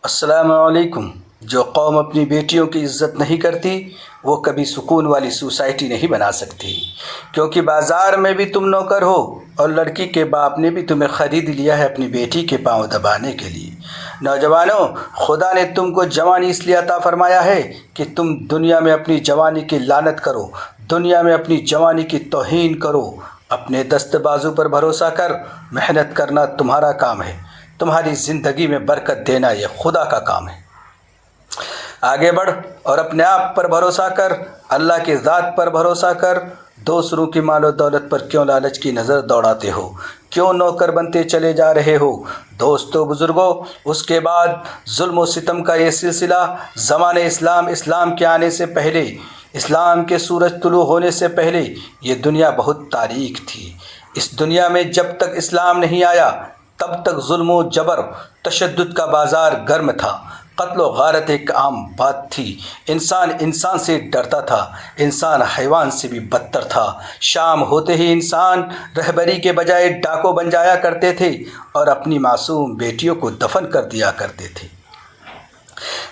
السلام علیکم۔ جو قوم اپنی بیٹیوں کی عزت نہیں کرتی وہ کبھی سکون والی سوسائٹی نہیں بنا سکتی، کیونکہ بازار میں بھی تم نوکر ہو اور لڑکی کے باپ نے بھی تمہیں خرید لیا ہے اپنی بیٹی کے پاؤں دبانے کے لیے۔ نوجوانوں، خدا نے تم کو جوانی اس لیے عطا فرمایا ہے کہ تم دنیا میں اپنی جوانی کی لعنت کرو، دنیا میں اپنی جوانی کی توہین کرو۔ اپنے دست بازو پر بھروسہ کر، محنت کرنا تمہارا کام ہے، تمہاری زندگی میں برکت دینا یہ خدا کا کام ہے۔ آگے بڑھ اور اپنے آپ پر بھروسہ کر، اللہ کی ذات پر بھروسہ کر۔ دوسروں کی مال و دولت پر کیوں لالچ کی نظر دوڑاتے ہو؟ کیوں نوکر بنتے چلے جا رہے ہو؟ دوستو بزرگوں، اس کے بعد ظلم و ستم کا یہ سلسلہ زمانِ اسلام کے آنے سے پہلے، اسلام کے سورج طلوع ہونے سے پہلے یہ دنیا بہت تاریک تھی۔ اس دنیا میں جب تک اسلام نہیں آیا تب تک ظلم و جبر، تشدد کا بازار گرم تھا۔ قتل و غارت ایک عام بات تھی۔ انسان سے ڈرتا تھا، انسان حیوان سے بھی بدتر تھا۔ شام ہوتے ہی انسان رہبری کے بجائے ڈاکو بن جایا کرتے تھے اور اپنی معصوم بیٹیوں کو دفن کر دیا کرتے تھے۔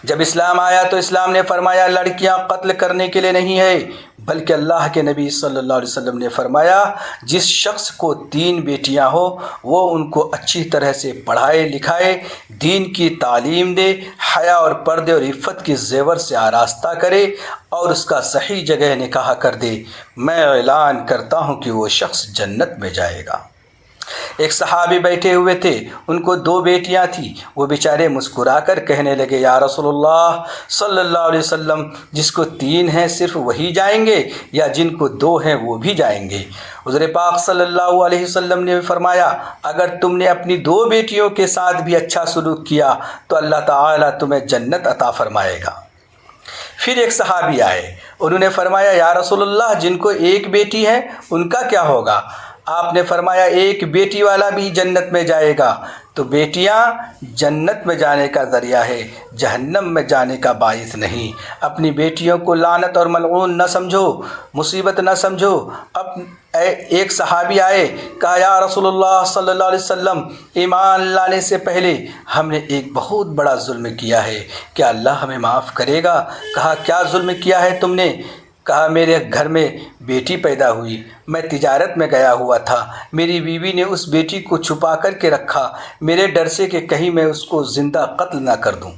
جب اسلام آیا تو اسلام نے فرمایا لڑکیاں قتل کرنے کے لیے نہیں ہے، بلکہ اللہ کے نبی صلی اللہ علیہ وسلم نے فرمایا جس شخص کو 3 بیٹیاں ہو وہ ان کو اچھی طرح سے پڑھائے لکھائے، دین کی تعلیم دے، حیا اور پردے اور عفت کے زیور سے آراستہ کرے اور اس کا صحیح جگہ نکاح کر دے، میں اعلان کرتا ہوں کہ وہ شخص جنت میں جائے گا۔ ایک صحابی بیٹھے ہوئے تھے، ان کو 2 بیٹیاں تھیں۔ وہ بیچارے مسکرا کر کہنے لگے یا رسول اللہ صلی اللہ علیہ وسلم، جس کو 3 ہیں صرف وہی جائیں گے یا جن کو 2 ہیں وہ بھی جائیں گے؟ حضور پاک صلی اللہ علیہ وسلم نے فرمایا اگر تم نے اپنی 2 بیٹیوں کے ساتھ بھی اچھا سلوک کیا تو اللہ تعالیٰ تمہیں جنت عطا فرمائے گا۔ پھر ایک صحابی آئے، انہوں نے فرمایا یا رسول اللہ جن کو 1 بیٹی ہے ان کا کیا ہوگا؟ آپ نے فرمایا 1 بیٹی والا بھی جنت میں جائے گا۔ تو بیٹیاں جنت میں جانے کا ذریعہ ہے، جہنم میں جانے کا باعث نہیں۔ اپنی بیٹیوں کو لعنت اور ملعون نہ سمجھو، مصیبت نہ سمجھو۔ اب ایک صحابی آئے، کہا یا رسول اللہ صلی اللہ علیہ وسلم ایمان لانے سے پہلے ہم نے ایک بہت بڑا ظلم کیا ہے، کیا اللہ ہمیں معاف کرے گا؟ کہا کیا ظلم کیا ہے تم نے؟ کہا میرے گھر میں بیٹی پیدا ہوئی، میں تجارت میں گیا ہوا تھا، میری بیوی نے اس بیٹی کو چھپا کر کے رکھا، میرے ڈر سے کہ کہیں میں اس کو زندہ قتل نہ کر دوں،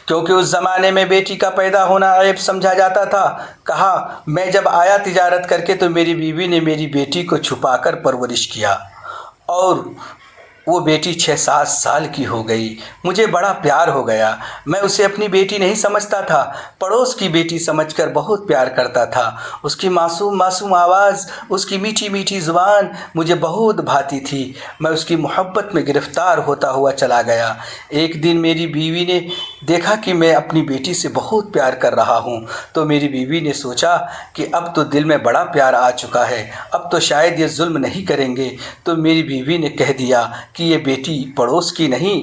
کیونکہ اس زمانے میں بیٹی کا پیدا ہونا عیب سمجھا جاتا تھا۔ کہا میں جب آیا تجارت کر کے تو میری بیوی نے میری بیٹی کو چھپا کر پرورش کیا اور وہ بیٹی 6-7 سال کی ہو گئی، مجھے بڑا پیار ہو گیا، میں اسے اپنی بیٹی نہیں سمجھتا تھا، پڑوس کی بیٹی سمجھ کر بہت پیار کرتا تھا۔ اس کی معصوم آواز، اس کی میٹھی میٹھی زبان مجھے بہت بھاتی تھی، میں اس کی محبت میں گرفتار ہوتا ہوا چلا گیا۔ ایک دن میری بیوی نے دیکھا کہ میں اپنی بیٹی سے بہت پیار کر رہا ہوں، تو میری بیوی نے سوچا کہ اب تو دل میں بڑا پیار آ چکا ہے، اب تو شاید یہ ظلم نہیں کریں گے، تو میری بیوی نے کہہ دیا کہ یہ بیٹی پڑوس کی نہیں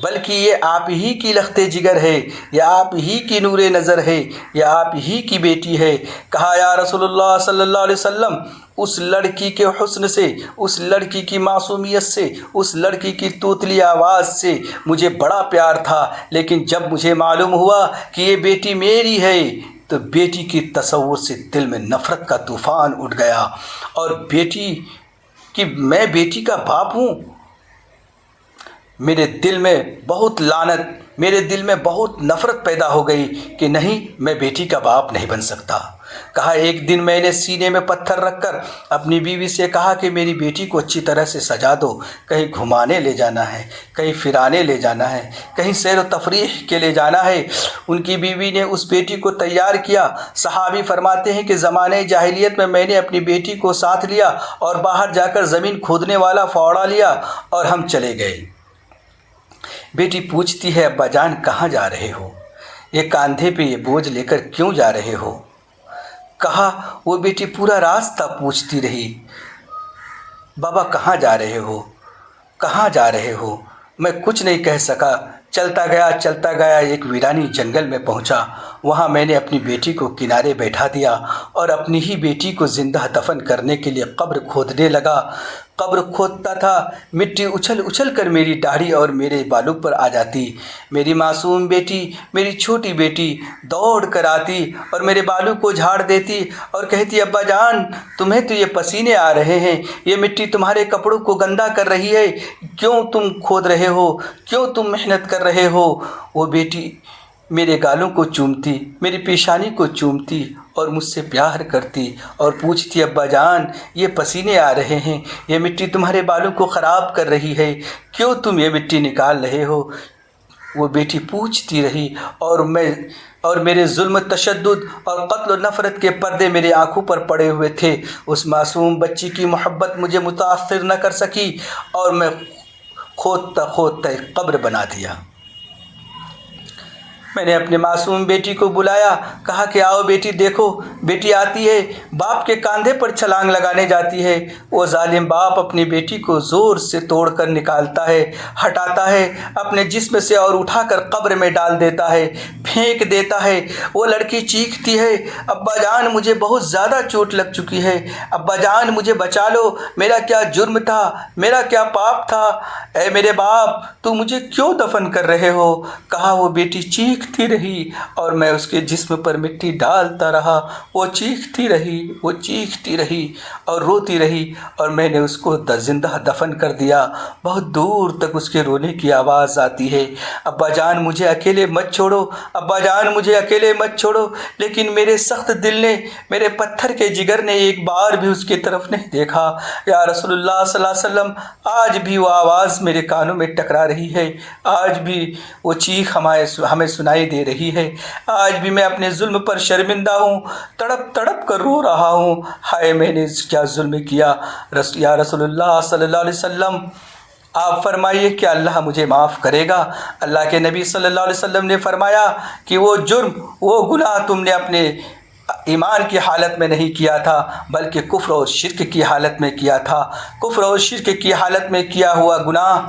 بلکہ یہ آپ ہی کی لخت جگر ہے، یا آپ ہی کی نور نظر ہے، یا آپ ہی کی بیٹی ہے۔ کہا یا رسول اللہ صلی اللہ علیہ وسلم اس لڑکی کے حسن سے، اس لڑکی کی معصومیت سے، اس لڑکی کی توتلی آواز سے مجھے بڑا پیار تھا، لیکن جب مجھے معلوم ہوا کہ یہ بیٹی میری ہے تو بیٹی کی تصور سے دل میں نفرت کا طوفان اٹھ گیا، اور میں بیٹی کا باپ ہوں۔ میرے دل میں بہت لعنت، میرے دل میں بہت نفرت پیدا ہو گئی کہ نہیں، میں بیٹی کا باپ نہیں بن سکتا۔ کہا ایک دن میں نے سینے میں پتھر رکھ کر اپنی بیوی سے کہا کہ میری بیٹی کو اچھی طرح سے سجا دو، کہیں گھمانے لے جانا ہے، کہیں پھرانے لے جانا ہے، کہیں سیر و تفریح کے لے جانا ہے۔ ان کی بیوی نے اس بیٹی کو تیار کیا۔ صحابی فرماتے ہیں کہ زمانے جاہلیت میں نے اپنی بیٹی کو ساتھ لیا اور باہر جا کر زمین کھودنے والا فاوڑا لیا اور ہم چلے گئے۔ بیٹی پوچھتی ہے ابا جان کہاں جا رہے ہو؟ یہ کاندھے پہ یہ بوجھ لے کر کیوں جا رہے ہو؟ کہا وہ بیٹی پورا راستہ پوچھتی رہی بابا کہاں جا رہے ہو، کہاں جا رہے ہو؟ میں کچھ نہیں کہہ سکا، چلتا گیا ایک ویرانی جنگل میں پہنچا۔ وہاں میں نے اپنی بیٹی کو کنارے بیٹھا دیا اور اپنی ہی بیٹی کو زندہ دفن کرنے کے لیے قبر کھودنے لگا۔ قبر کھودتا تھا مٹی اچھل اچھل کر میری داڑھی اور میرے بالوں پر آ جاتی۔ میری معصوم بیٹی، میری چھوٹی بیٹی دوڑ کر آتی اور میرے بالوں کو جھاڑ دیتی اور کہتی ابا جان تمہیں تو یہ پسینے آ رہے ہیں، یہ مٹی تمہارے کپڑوں کو گندا کر رہی ہے، کیوں تم کھود رہے ہو، کیوں تم محنت کر رہے ہو۔ وہ بیٹی میرے گالوں کو چومتی، میری پیشانی کو چومتی اور مجھ سے پیار کرتی اور پوچھتی ابا جان یہ پسینے آ رہے ہیں، یہ مٹی تمہارے بالوں کو خراب کر رہی ہے، کیوں تم یہ مٹی نکال رہے ہو۔ وہ بیٹی پوچھتی رہی اور میرے ظلم، تشدد اور قتل و نفرت کے پردے میری آنکھوں پر پڑے ہوئے تھے۔ اس معصوم بچی کی محبت مجھے متاثر نہ کر سکی اور میں کھودتا کھودتا ایک قبر بنا دیا۔ میں نے اپنے معصوم بیٹی کو بلایا، کہا کہ آؤ بیٹی دیکھو، بیٹی آتی ہے، باپ کے کاندھے پر چھلانگ لگانے جاتی ہے۔ وہ ظالم باپ اپنی بیٹی کو زور سے توڑ کر نکالتا ہے، ہٹاتا ہے، اپنے جسم سے اور اٹھا کر قبر میں ڈال دیتا ہے، پھینک دیتا ہے۔ وہ لڑکی چیختی ہے ابا جان مجھے بہت زیادہ چوٹ لگ چکی ہے، ابا جان مجھے بچا لو، میرا کیا جرم تھا، میرا کیا پاپ تھا، اے میرے باپ تو مجھے کیوں دفن کر رہے ہو۔ کہا وہ بیٹی چیختی رہی اور میں اس کے جسم پر مٹی ڈالتا رہا۔ وہ چیختی رہی اور روتی رہی اور میں نے اس کو زندہ دفن کر دیا۔ بہت دور تک اس کے رونے کی آواز آتی ہے، ابا جان مجھے اکیلے مت چھوڑو، ابا جان مجھے اکیلے مت چھوڑو۔ لیکن میرے سخت دل نے، میرے پتھر کے جگر نے ایک بار بھی اس کی طرف نہیں دیکھا۔ یا رسول اللہ صلی اللہ علیہ وسلم آج بھی وہ آواز میرے کانوں میں ٹکرا رہی ہے، آج بھی وہ چیخ ہمیں سنائی دے رہی ہے۔ آج بھی میں اپنے ظلم پر شرمندہ ہوں، تڑپ تڑپ کر رو رہا ہوں، ہائے میں نے کیا ظلم کیا۔ یا رسول اللہ صلی اللہ علیہ وسلم آپ فرمائیے کہ اللہ مجھے معاف کرے گا۔ اللہ کے نبی صلی اللہ علیہ وسلم نے فرمایا کہ وہ جرم، وہ گناہ تم نے اپنے ایمان کی حالت میں نہیں کیا تھا بلکہ کفر اور شرک کی حالت میں کیا تھا۔ کفر اور شرک کی حالت میں کیا ہوا گناہ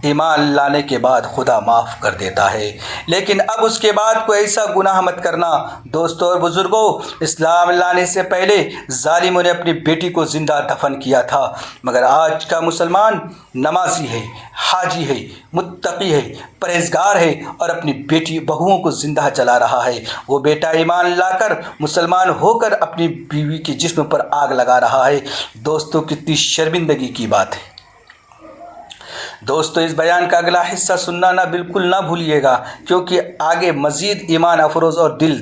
ایمان لانے کے بعد خدا معاف کر دیتا ہے، لیکن اب اس کے بعد کوئی ایسا گناہ مت کرنا۔ دوستوں اور بزرگوں، اسلام لانے سے پہلے ظالموں نے اپنی بیٹی کو زندہ دفن کیا تھا، مگر آج کا مسلمان نمازی ہے، حاجی ہے، متقی ہے، پرہیزگار ہے اور اپنی بیٹی بہوؤں کو زندہ جلا رہا ہے۔ وہ بیٹا ایمان لا کر، مسلمان ہو کر اپنی بیوی کے جسم پر آگ لگا رہا ہے۔ دوستوں کتنی شرمندگی کی بات ہے۔ دوستو اس بیان کا اگلا حصہ سننا بالکل نہ بھولیے گا، کیونکہ آگے مزید ایمان افروز اور دل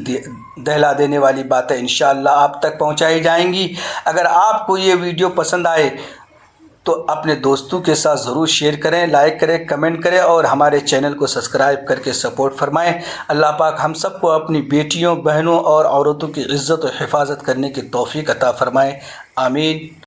دہلا دینے والی باتیں انشاءاللہ آپ تک پہنچائی جائیں گی۔ اگر آپ کو یہ ویڈیو پسند آئے تو اپنے دوستوں کے ساتھ ضرور شیئر کریں، لائک کریں، کمنٹ کریں اور ہمارے چینل کو سبسکرائب کر کے سپورٹ فرمائیں۔ اللہ پاک ہم سب کو اپنی بیٹیوں، بہنوں اور عورتوں کی عزت و حفاظت کرنے کی توفیق عطا فرمائیں، آمین۔